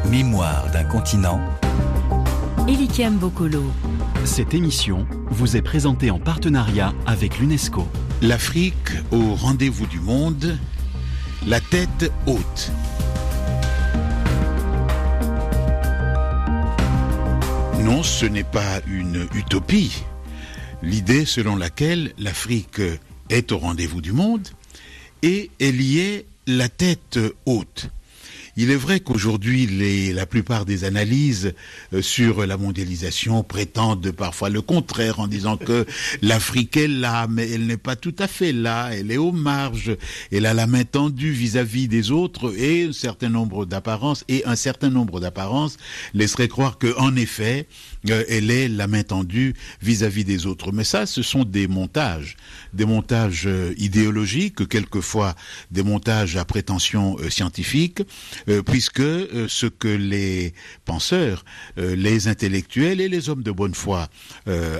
Mémoire d'un continent. Elikem Bokolo. Cette émission vous est présentée en partenariat avec l'UNESCO. L'Afrique au rendez-vous du monde, la tête haute. Non, ce n'est pas une utopie. L'idée selon laquelle l'Afrique est au rendez-vous du monde et elle y est la tête haute. Il est vrai qu'aujourd'hui, la plupart des analyses sur la mondialisation prétendent parfois le contraire en disant que l'Afrique est là, mais elle n'est pas tout à fait là, elle est aux marges, elle a la main tendue vis-à-vis des autres et un certain nombre d'apparences laisserait croire qu'en effet, elle est la main tendue vis-à-vis des autres. Mais ça, ce sont des montages idéologiques, quelquefois des montages à prétention scientifique, puisque ce que les penseurs, les intellectuels et les hommes de bonne foi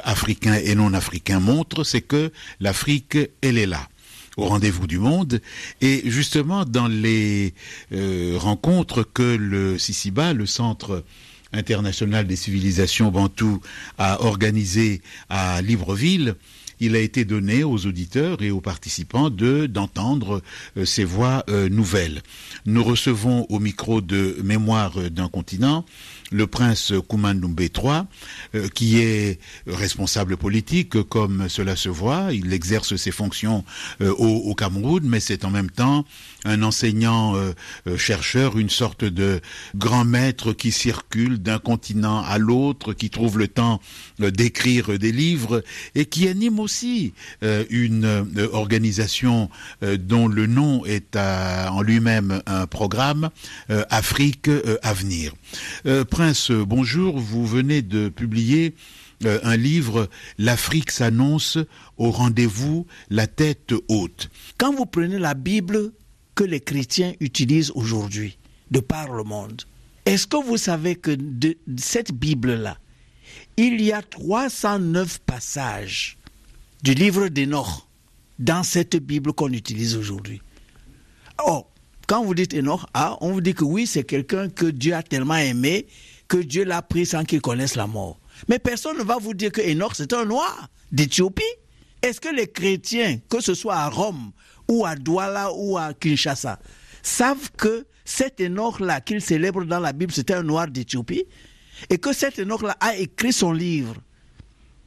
africains et non africains montrent, c'est que l'Afrique, elle est là, au rendez-vous du monde. Et justement, dans les rencontres que le CICIBA, le Centre international des civilisations bantoues, a organisées à Libreville, il a été donné aux auditeurs et aux participants d'entendre ces voix nouvelles. Nous recevons au micro de Mémoire d'un continent le prince Koumanoumbe III, qui est responsable politique, comme cela se voit. Il exerce ses fonctions au Cameroun, mais c'est en même temps un enseignant chercheur, une sorte de grand maître qui circule d'un continent à l'autre, qui trouve le temps d'écrire des livres et qui anime aussi une organisation dont le nom est en lui-même un programme, Afrique Avenir. Prince, bonjour, vous venez de publier un livre, L'Afrique s'annonce au rendez-vous, la tête haute. Quand vous prenez la Bible que les chrétiens utilisent aujourd'hui, de par le monde, est-ce que vous savez que de cette Bible-là, il y a 309 passages du livre d'Hénoch dans cette Bible qu'on utilise aujourd'hui? Oh, quand vous dites Hénoch, on vous dit que oui, c'est quelqu'un que Dieu a tellement aimé que Dieu l'a pris sans qu'il connaisse la mort. Mais personne ne va vous dire que Hénoch, c'est un noir d'Éthiopie. Est-ce que les chrétiens, que ce soit à Rome ou à Douala ou à Kinshasa, savent que cet Hénoch-là qu'ils célèbrent dans la Bible, c'était un noir d'Éthiopie, et que cet Hénoch-là a écrit son livre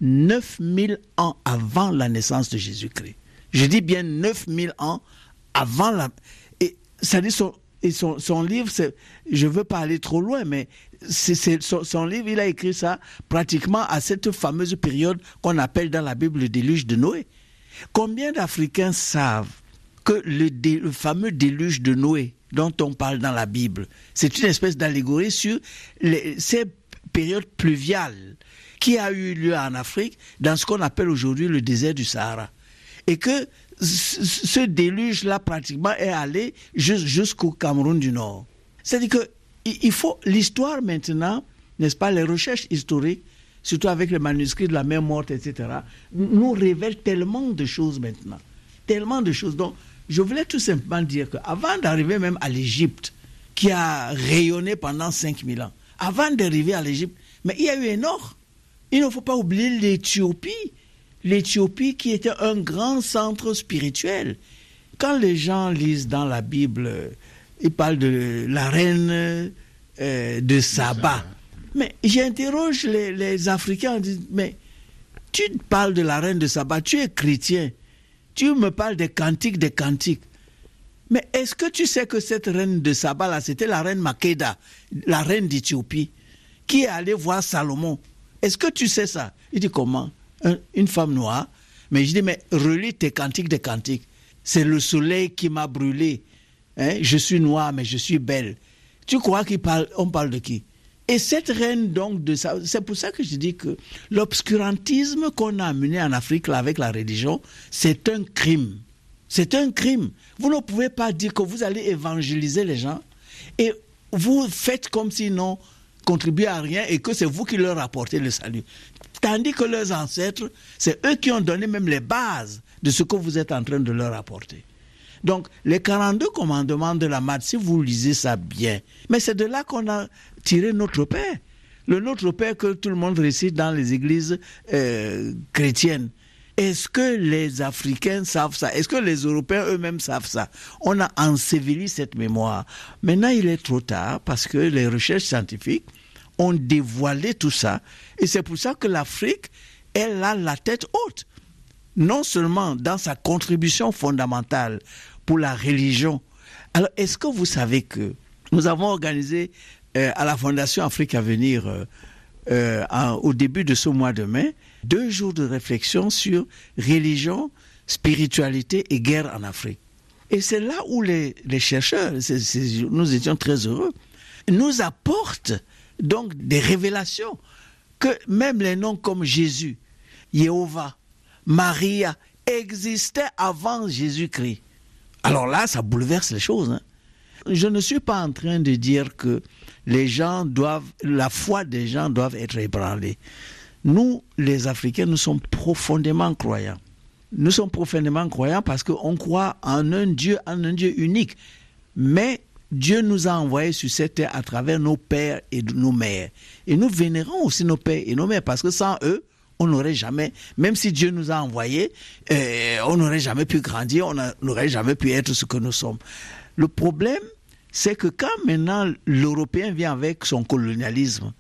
9000 ans avant la naissance de Jésus-Christ. Je dis bien 9000 ans avant la... Et ça dit son livre, je ne veux pas aller trop loin, mais son livre, il a écrit ça pratiquement à cette fameuse période qu'on appelle dans la Bible le déluge de Noé. Combien d'Africains savent que le fameux déluge de Noé dont on parle dans la Bible, c'est une espèce d'allégorie sur ces périodes pluviales qui a eu lieu en Afrique dans ce qu'on appelle aujourd'hui le désert du Sahara. Et que ce déluge-là, pratiquement, est allé jusqu'au Cameroun du Nord. C'est-à-dire qu'il faut l'histoire maintenant, n'est-ce pas, les recherches historiques, surtout avec les manuscrits de la mer morte, etc., nous révèlent tellement de choses maintenant. Tellement de choses. Donc, je voulais tout simplement dire qu'avant d'arriver même à l'Égypte, qui a rayonné pendant 5000 ans, avant d'arriver à l'Égypte, mais il y a eu Hénoch. Il ne faut pas oublier l'Éthiopie. L'Éthiopie qui était un grand centre spirituel. Quand les gens lisent dans la Bible, ils parlent de la reine de Saba. Mais j'interroge les Africains, en disant, mais tu parles de la reine de Saba, tu es chrétien, tu me parles des cantiques. Mais est-ce que tu sais que cette reine de Saba, là, c'était la reine Makeda, la reine d'Éthiopie, qui est allée voir Salomon? Est-ce que tu sais ça? Il dit, comment? Une femme noire. Mais je dis, mais relis tes cantiques des cantiques. C'est le soleil qui m'a brûlé. Je suis noire, mais je suis belle. Tu crois on parle de qui? Et cette reine, donc, c'est pour ça que je dis que l'obscurantisme qu'on a amené en Afrique là, avec la religion, c'est un crime. C'est un crime. Vous ne pouvez pas dire que vous allez évangéliser les gens et vous faites comme s'ils n'ont contribué à rien et que c'est vous qui leur apportez le salut. Tandis que leurs ancêtres, c'est eux qui ont donné même les bases de ce que vous êtes en train de leur apporter. Donc, les 42 commandements de la Maat, si vous lisez ça bien, mais c'est de là qu'on a tiré notre Père. Le Notre Père que tout le monde récite dans les églises chrétiennes. Est-ce que les Africains savent ça? Est-ce que les Européens eux-mêmes savent ça? On a enseveli cette mémoire. Maintenant, il est trop tard parce que les recherches scientifiques ont dévoilé tout ça. Et c'est pour ça que l'Afrique, elle a la tête haute. Non seulement dans sa contribution fondamentale pour la religion. Alors, est-ce que vous savez que nous avons organisé à la Fondation Afrique à venir au début de ce mois de mai 2 jours de réflexion sur religion, spiritualité et guerre en Afrique. Et c'est là où les chercheurs, nous étions très heureux, nous apportent donc des révélations que même les noms comme Jésus, Jéhovah, Maria existaient avant Jésus-Christ. Alors là, ça bouleverse les choses. Hein. Je ne suis pas en train de dire que la foi des gens doivent être ébranlée. Nous, les Africains, nous sommes profondément croyants. Nous sommes profondément croyants parce qu'on croit en un Dieu unique. Mais Dieu nous a envoyés sur cette terre à travers nos pères et nos mères. Et nous vénérons aussi nos pères et nos mères parce que sans eux, on n'aurait jamais, même si Dieu nous a envoyés, on n'aurait jamais pu grandir, on n'aurait jamais pu être ce que nous sommes. Le problème, c'est que quand maintenant l'Européen vient avec son colonialisme,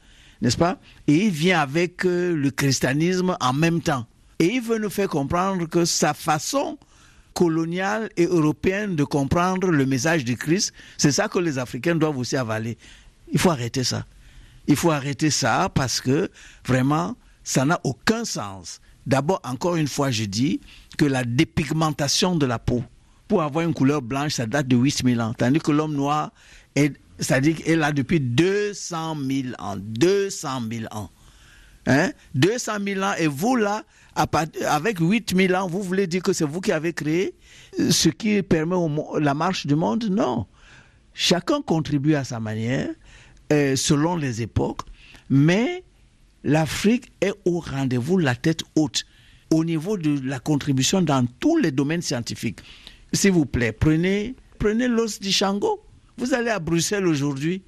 n'est-ce pas? Et il vient avec le christianisme en même temps. Et il veut nous faire comprendre que sa façon coloniale et européenne de comprendre le message du Christ, c'est ça que les Africains doivent aussi avaler. Il faut arrêter ça. Il faut arrêter ça parce que vraiment, ça n'a aucun sens. D'abord, encore une fois, je dis que la dépigmentation de la peau, pour avoir une couleur blanche, ça date de 8000 ans. Tandis que l'homme noir, c'est-à-dire qu'elle est là depuis 200 000 ans. 200 000 ans. Hein? 200 000 ans. Et vous, là, avec 8000 ans, vous voulez dire que c'est vous qui avez créé ce qui permet la marche du monde? Non. Chacun contribue à sa manière, selon les époques, mais l'Afrique est au rendez-vous, la tête haute, au niveau de la contribution dans tous les domaines scientifiques. S'il vous plaît, prenez l'os d'Ishango. Vous allez à Bruxelles aujourd'hui,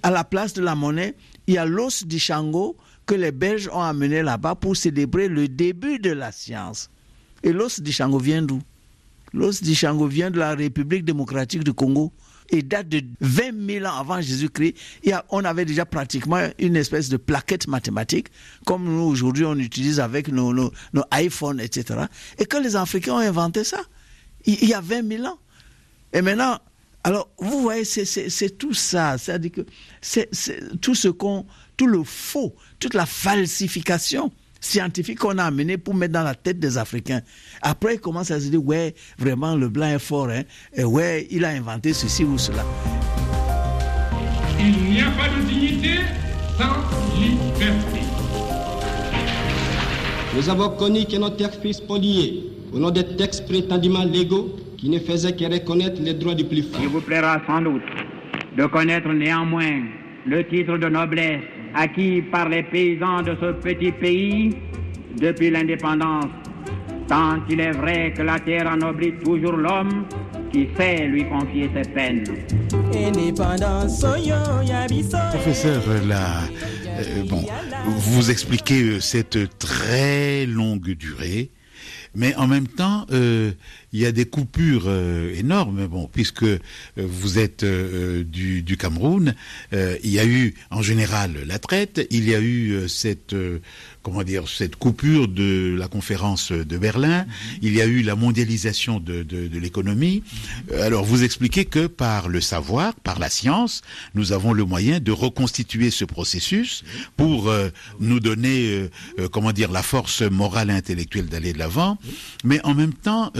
à la place de la monnaie, il y a l'os d'Ishango que les Belges ont amené là-bas pour célébrer le début de la science. Et l'os d'Ishango vient d'où? L'os d'Ishango vient de la République démocratique du Congo et date de 20 000 ans avant Jésus-Christ. On avait déjà pratiquement une espèce de plaquette mathématique, comme nous aujourd'hui on utilise avec nos iPhones, etc. Et que les Africains ont inventé ça. Il y a 20 000 ans. Et maintenant, alors, vous voyez, c'est tout ça. C'est-à-dire que c'est tout le faux, toute la falsification scientifique qu'on a amenée pour mettre dans la tête des Africains. Après, ils commencent à se dire, ouais, vraiment, le blanc est fort, hein, et ouais, il a inventé ceci ou cela. Il n'y a pas de dignité sans liberté. Nous avons connu que nos terres furent spoliées au nom des textes prétendument légaux qui ne faisaient que reconnaître les droits du plus fort. Il vous plaira sans doute de connaître néanmoins le titre de noblesse acquis par les paysans de ce petit pays depuis l'indépendance, tant il est vrai que la terre ennoblit toujours l'homme qui sait lui confier ses peines. Professeur, vous expliquez cette très longue durée, mais en même temps, il y a des coupures énormes. Bon, puisque vous êtes du Cameroun, il y a eu en général la traite, il y a eu cette coupure de la conférence de Berlin, il y a eu la mondialisation de l'économie. Alors vous expliquez que par le savoir, par la science, nous avons le moyen de reconstituer ce processus pour nous donner la force morale et intellectuelle d'aller de l'avant, mais en même temps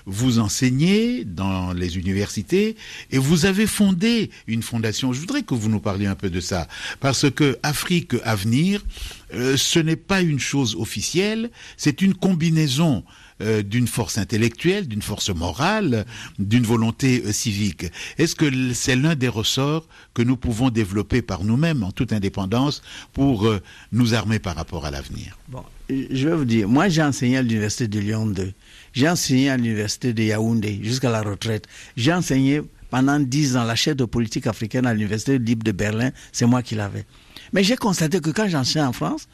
vous enseignez dans les universités et vous avez fondé une fondation. Je voudrais que vous nous parliez un peu de ça, parce que Afrique Avenir, ce n'est pas une chose officielle, c'est une combinaison d'une force intellectuelle, d'une force morale, d'une volonté civique. Est-ce que c'est l'un des ressorts que nous pouvons développer par nous-mêmes, en toute indépendance, pour nous armer par rapport à l'avenir? Bon, je vais vous dire, moi j'ai enseigné à l'université de Lyon 2, j'ai enseigné à l'université de Yaoundé jusqu'à la retraite, j'ai enseigné pendant 10 ans la chaire de politique africaine à l'université libre de Berlin, c'est moi qui l'avais. Mais j'ai constaté que quand j'enseigne en France,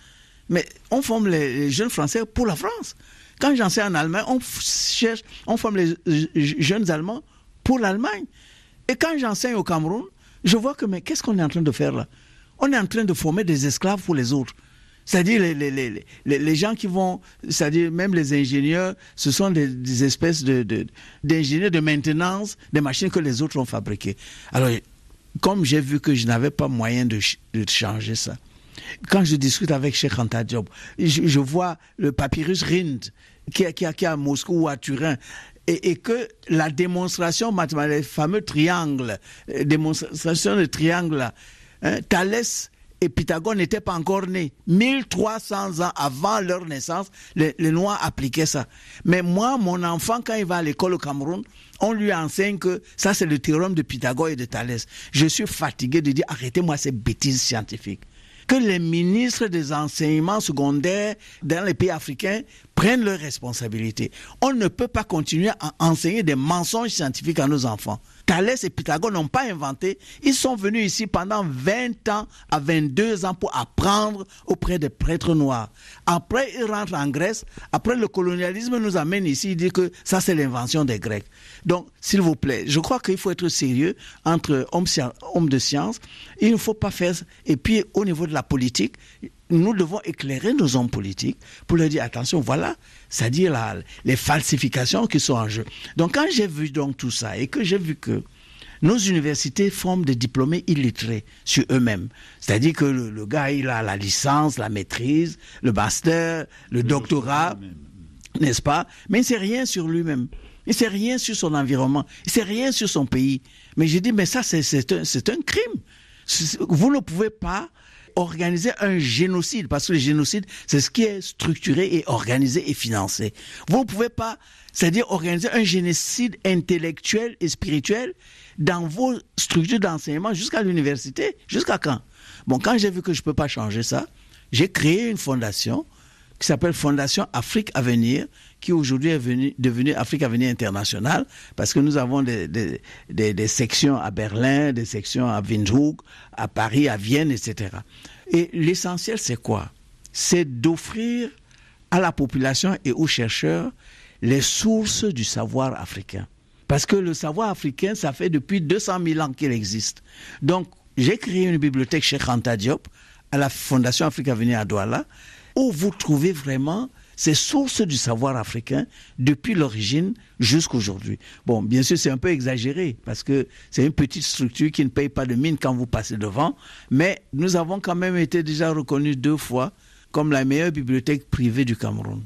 mais on forme les jeunes Français pour la France. Quand j'enseigne en Allemagne, on forme les jeunes Allemands pour l'Allemagne. Et quand j'enseigne au Cameroun, je vois que, mais qu'est-ce qu'on est en train de faire là? On est en train de former des esclaves pour les autres. C'est-à-dire les gens qui vont, c'est-à-dire même les ingénieurs, ce sont des espèces d'ingénieurs de maintenance des machines que les autres ont fabriquées. Alors, comme j'ai vu que je n'avais pas moyen de changer ça, quand je discute avec Cheikh Anta Diop, je vois le papyrus Rind qui est à Moscou ou à Turin, et que la démonstration mathématique, les fameux triangles, démonstration de triangles là, Thalès et Pythagore n'étaient pas encore nés. 1300 ans avant leur naissance, les Noirs appliquaient ça. Mais moi, mon enfant, quand il va à l'école au Cameroun, on lui enseigne que ça, c'est le théorème de Pythagore et de Thalès. Je suis fatigué de dire, arrêtez-moi ces bêtises scientifiques. Que les ministres des enseignements secondaires dans les pays africains prennent leurs responsabilités. On ne peut pas continuer à enseigner des mensonges scientifiques à nos enfants. Thalès et Pythagore n'ont pas inventé. Ils sont venus ici pendant 20 ans à 22 ans pour apprendre auprès des prêtres noirs. Après, ils rentrent en Grèce. Après, le colonialisme nous amène ici. Il dit que ça, c'est l'invention des Grecs. Donc, s'il vous plaît, je crois qu'il faut être sérieux entre hommes de science. Il ne faut pas faire... Et puis, au niveau de la politique, nous devons éclairer nos hommes politiques pour leur dire, attention, voilà, c'est-à-dire les falsifications qui sont en jeu. Donc, quand j'ai vu donc tout ça et que j'ai vu que nos universités forment des diplômés illettrés sur eux-mêmes, c'est-à-dire que le gars, il a la licence, la maîtrise, le master, le doctorat, n'est-ce pas? Mais il ne sait rien sur lui-même. Il ne sait rien sur son environnement. Il ne sait rien sur son pays. Mais j'ai dit, mais ça, c'est un crime. Vous ne pouvez pas organiser un génocide, parce que le génocide, c'est ce qui est structuré et organisé et financé. Vous ne pouvez pas, c'est-à-dire organiser un génocide intellectuel et spirituel dans vos structures d'enseignement jusqu'à l'université. Jusqu'à quand? Bon, quand j'ai vu que je ne peux pas changer ça, j'ai créé une fondation qui s'appelle Fondation Afrique Avenir, qui aujourd'hui est devenue Afrique Avenir International, parce que nous avons des sections à Berlin, des sections à Windhoek, à Paris, à Vienne, etc. Et l'essentiel, c'est quoi? C'est d'offrir à la population et aux chercheurs les sources du savoir africain. Parce que le savoir africain, ça fait depuis 200 000 ans qu'il existe. Donc, j'ai créé une bibliothèque chez Cheikh Anta Diop, à la Fondation Afrique Avenir à Douala, où vous trouvez vraiment ces sources du savoir africain depuis l'origine jusqu'aujourd'hui. Bon, bien sûr, c'est un peu exagéré parce que c'est une petite structure qui ne paye pas de mine quand vous passez devant, mais nous avons quand même été déjà reconnus 2 fois comme la meilleure bibliothèque privée du Cameroun.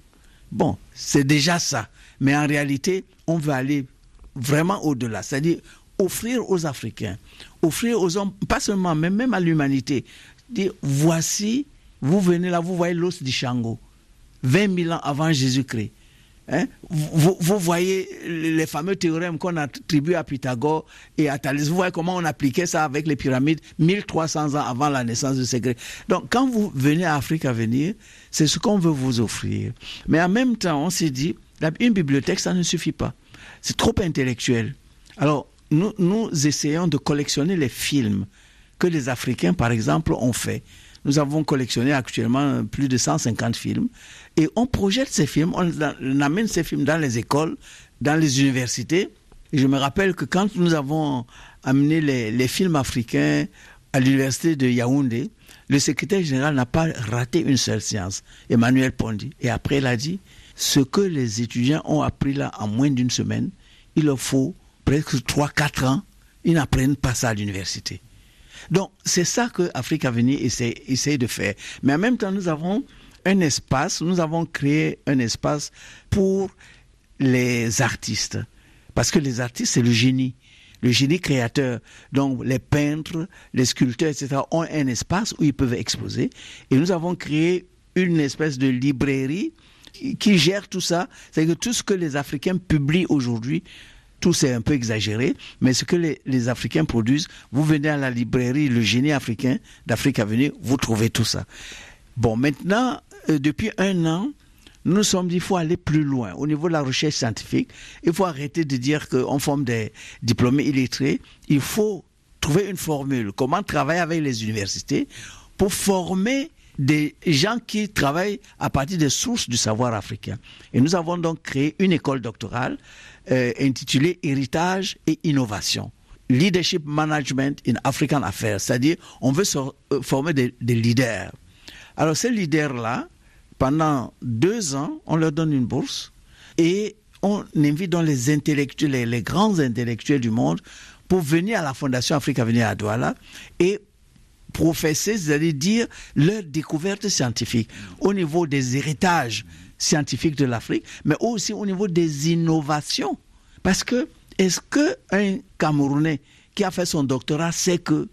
Bon, c'est déjà ça. Mais en réalité, on veut aller vraiment au-delà, c'est-à-dire offrir aux Africains, offrir aux hommes, pas seulement, mais même à l'humanité, dire voici, vous venez là, vous voyez l'os du Shango, 20 000 ans avant Jésus-Christ. Hein? Vous voyez les fameux théorèmes qu'on attribue à Pythagore et à Thalès. Vous voyez comment on appliquait ça avec les pyramides 1300 ans avant la naissance de ces Grecs. Donc, quand vous venez à Afrique à venir, c'est ce qu'on veut vous offrir. Mais en même temps, on s'est dit, une bibliothèque, ça ne suffit pas. C'est trop intellectuel. Alors, nous essayons de collectionner les films que les Africains, par exemple, ont fait. Nous avons collectionné actuellement plus de 150 films et on projette ces films, on amène ces films dans les écoles, dans les universités. Et je me rappelle que quand nous avons amené les films africains à l'université de Yaoundé, le secrétaire général n'a pas raté une seule séance, Emmanuel Pondi. Et après, il a dit, ce que les étudiants ont appris là en moins d'une semaine, il leur faut presque 3-4 ans, ils n'apprennent pas ça à l'université. Donc, c'est ça que Afrique Avenir essaie de faire. Mais en même temps, nous avons créé un espace pour les artistes. Parce que les artistes, c'est le génie créateur. Donc, les peintres, les sculpteurs, etc. ont un espace où ils peuvent exposer. Et nous avons créé une espèce de librairie qui gère tout ça. C'est que tout ce que les Africains publient aujourd'hui, tout c'est un peu exagéré, mais ce que les Africains produisent, vous venez à la librairie Le Génie africain d'Afrique à venir, vous trouvez tout ça. Bon, maintenant, depuis 1 an, nous nous sommes dit qu'il faut aller plus loin au niveau de la recherche scientifique. Il faut arrêter de dire qu'on forme des diplômés illettrés. Il faut trouver une formule. Comment travailler avec les universités pour former des gens qui travaillent à partir des sources du savoir africain. Et nous avons donc créé une école doctorale intitulée Héritage et Innovation. Leadership Management in African Affairs. C'est-à-dire, on veut former des leaders. Alors, ces leaders-là, pendant 2 ans, on leur donne une bourse et on invite donc les intellectuels, les grands intellectuels du monde pour venir à la Fondation Afrique à venir à Douala et professer, c'est-à-dire dire leurs découvertes scientifiques au niveau des héritages scientifiques de l'Afrique, mais aussi au niveau des innovations. Parce que, est-ce qu'un Camerounais qui a fait son doctorat sait que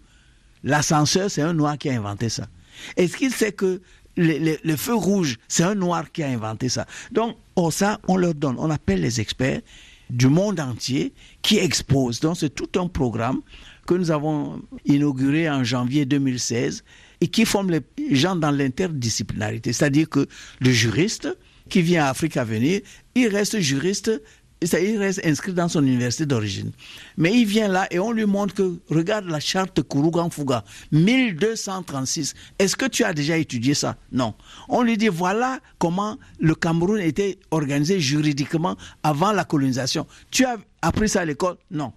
l'ascenseur, c'est un Noir qui a inventé ça? Est-ce qu'il sait que le feu rouge, c'est un Noir qui a inventé ça? Donc, ça, on leur donne. On appelle les experts du monde entier qui exposent. Donc, c'est tout un programme que nous avons inauguré en janvier 2016 et qui forme les gens dans l'interdisciplinarité. C'est-à-dire que le juriste qui vient à Afrique à venir, il reste juriste, il reste inscrit dans son université d'origine. Mais il vient là et on lui montre que, regarde la charte Kourougan-Fouga, 1236. Est-ce que tu as déjà étudié ça? Non. On lui dit, voilà comment le Cameroun était organisé juridiquement avant la colonisation. Tu as appris ça à l'école? Non.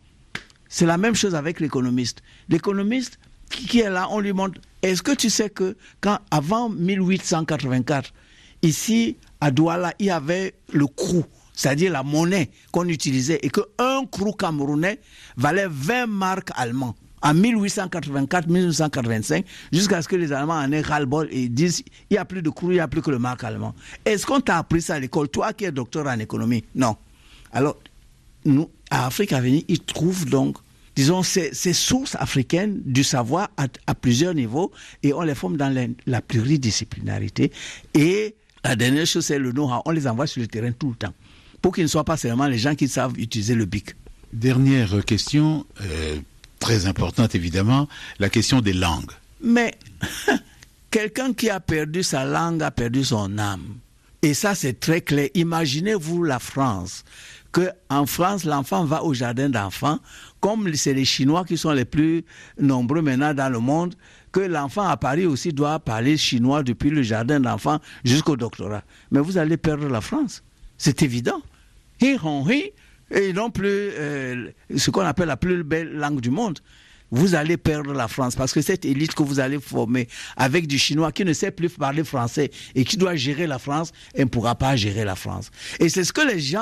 C'est la même chose avec l'économiste. L'économiste qui est là, on lui montre, est-ce que tu sais que avant 1884, ici à Douala, il y avait le krou, c'est-à-dire la monnaie qu'on utilisait, et qu'un krou camerounais valait 20 marques allemands en 1884-1985, jusqu'à ce que les Allemands en aient ras-le-bol et disent il n'y a plus de krou, il n'y a plus que le marque allemand. Est-ce qu'on t'a appris ça à l'école, toi qui es docteur en économie? Non. Alors, nous, à Afrique à venir, ils trouvent donc, disons, ces sources africaines du savoir à plusieurs niveaux, et on les forme dans la pluridisciplinarité. Et la dernière chose, c'est le know-how. On les envoie sur le terrain tout le temps, pour qu'ils ne soient pas seulement les gens qui savent utiliser le BIC. Dernière question, très importante évidemment, la question des langues. Mais quelqu'un qui a perdu sa langue a perdu son âme. Et ça, c'est très clair. Imaginez-vous la France. qu'en France, l'enfant va au jardin d'enfants, comme c'est les Chinois qui sont les plus nombreux maintenant dans le monde, que l'enfant à Paris aussi doit parler chinois depuis le jardin d'enfants jusqu'au doctorat. Mais vous allez perdre la France. C'est évident. Et non plus ce qu'on appelle la plus belle langue du monde. Vous allez perdre la France parce que cette élite que vous allez former avec du chinois qui ne sait plus parler français et qui doit gérer la France, elle ne pourra pas gérer la France. Et c'est ce que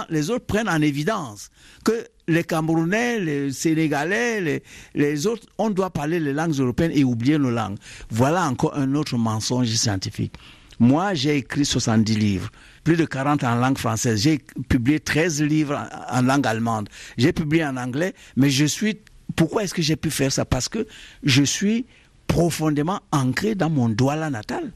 les autres prennent en évidence, que les Camerounais, les Sénégalais, les autres, on doit parler les langues européennes et oublier nos langues. Voilà encore un autre mensonge scientifique. Moi, j'ai écrit 70 livres, plus de 40 en langue française. J'ai publié 13 livres en langue allemande. J'ai publié en anglais, mais pourquoi est-ce que j'ai pu faire ça? Parce que je suis profondément ancré dans mon Douala natal.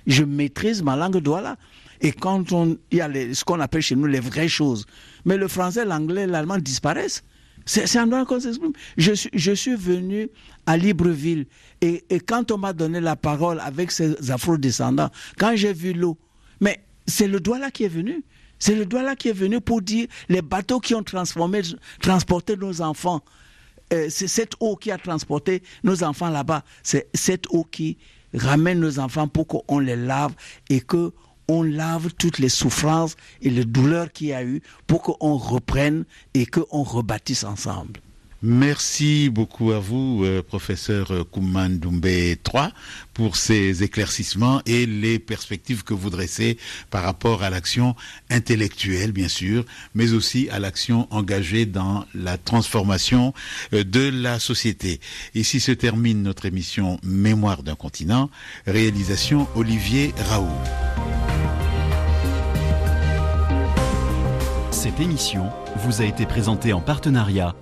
Je maîtrise ma langue Douala. Et quand il y a ce qu'on appelle chez nous les vraies choses, mais le français, l'anglais, l'allemand disparaissent. C'est un droit qu'on s'exprime. Je suis venu à Libreville et quand on m'a donné la parole avec ces afro-descendants, quand j'ai vu l'eau, mais c'est le Douala qui est venu. C'est le Douala qui est venu pour dire les bateaux qui ont transporté nos enfants. C'est cette eau qui a transporté nos enfants là-bas. C'est cette eau qui ramène nos enfants pour qu'on les lave et qu'on lave toutes les souffrances et les douleurs qu'il y a eu pour qu'on reprenne et qu'on rebâtisse ensemble. Merci beaucoup à vous, professeur Koumane Doumbé III, pour ces éclaircissements et les perspectives que vous dressez par rapport à l'action intellectuelle, bien sûr, mais aussi à l'action engagée dans la transformation de la société. Ici se termine notre émission Mémoire d'un continent, réalisation Olivier Raoult. Cette émission vous a été présentée en partenariat